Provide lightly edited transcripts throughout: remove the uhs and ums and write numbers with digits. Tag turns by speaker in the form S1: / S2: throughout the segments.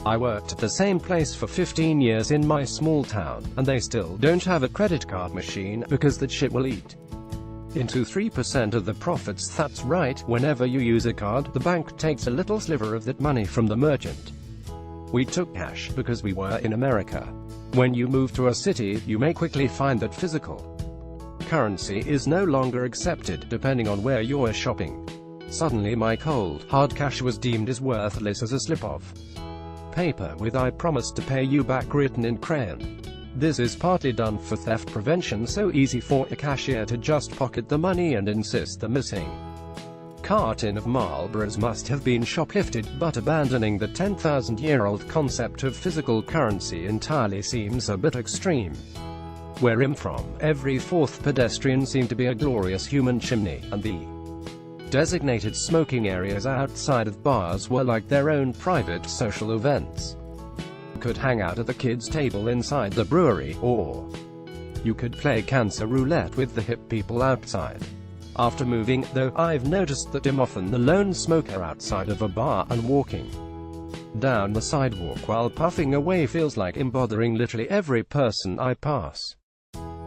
S1: I worked at the same place for 15 years in my small town, and they still don't have a credit card machine, because that shit will eat into 3% of the profits. That's right, whenever you use a card, the bank takes a little sliver of that money from the merchant. We took cash, because we were in America. When you move to a city, you may quickly find that physical currency is no longer accepted, depending on where you're shopping. Suddenly my cold, hard cash was deemed as worthless as a slip of paper with "I promise to pay you back" written in crayon. This is partly done for theft prevention, so easy for a cashier to just pocket the money and insist the missing carton of Marlboros must have been shoplifted, but abandoning the 10,000-year-old concept of physical currency entirely seems a bit extreme. Where I'm from, every fourth pedestrian seemed to be a glorious human chimney, and the designated smoking areas outside of bars were like their own private social events. You could hang out at the kids' table inside the brewery, or you could play cancer roulette with the hip people outside. After moving, though, I've noticed that I'm often the lone smoker outside of a bar, and walking down the sidewalk while puffing away feels like I'm bothering literally every person I pass.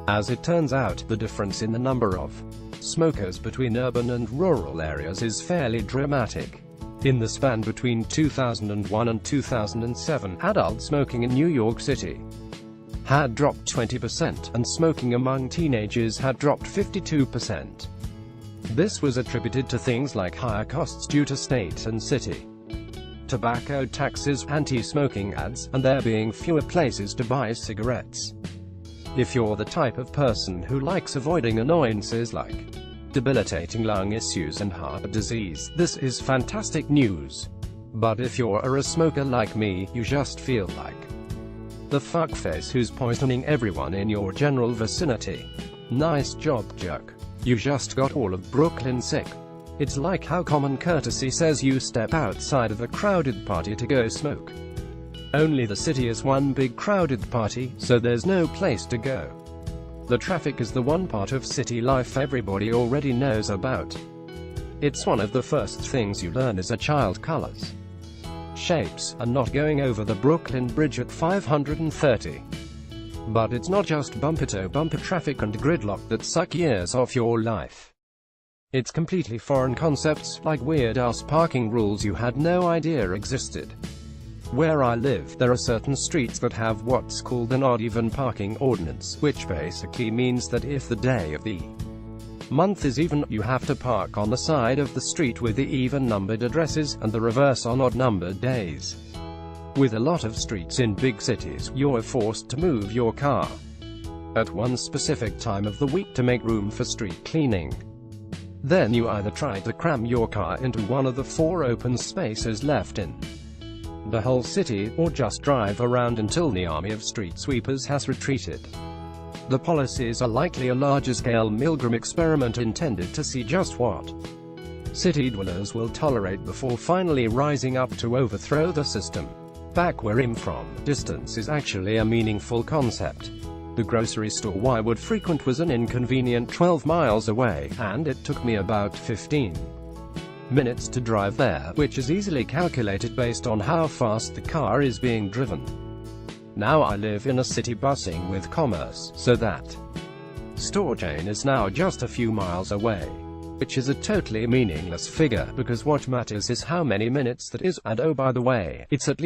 S1: As it turns out, the difference in the number of smokers between urban and rural areas is fairly dramatic. In the span between 2001 and 2007, adult smoking in New York City had dropped 20%, and smoking among teenagers had dropped 52%. This was attributed to things like higher costs due to state and city tobacco taxes, anti-smoking ads, and there being fewer places to buy cigarettes. If you're the type of person who likes avoiding annoyances like debilitating lung issues and heart disease, this is fantastic news. But if you're a smoker like me, you just feel like the fuckface who's poisoning everyone in your general vicinity. Nice job, jerk. You just got all of Brooklyn sick. It's like how common courtesy says you step outside of a crowded party to go smoke. Only the city is one big crowded party, so there's no place to go. The traffic is the one part of city life everybody already knows about. It's one of the first things you learn as a child: colors, shapes, and not going over the Brooklyn Bridge at 530. But it's not just bumper-to-bumper traffic and gridlock that suck years off your life. It's completely foreign concepts, like weird-ass parking rules you had no idea existed. Where I live, there are certain streets that have what's called an odd-even parking ordinance, which basically means that if the day of the month is even, you have to park on the side of the street with the even-numbered addresses, and the reverse on odd-numbered days. With a lot of streets in big cities, you're forced to move your car at one specific time of the week to make room for street cleaning. Then you either try to cram your car into one of the 4 open spaces left in the whole city, or just drive around until the army of street sweepers has retreated. The policies are likely a larger-scale Milgram experiment intended to see just what city dwellers will tolerate before finally rising up to overthrow the system. Back where I'm from, distance is actually a meaningful concept. The grocery store I would frequent was an inconvenient 12 miles away, and it took me about 15 minutes to drive there, which is easily calculated based on how fast the car is being driven. Now I live in a city buzzing with commerce, so that store chain is now just a few miles away. Which is a totally meaningless figure, because what matters is how many minutes that is, and oh by the way, it's at least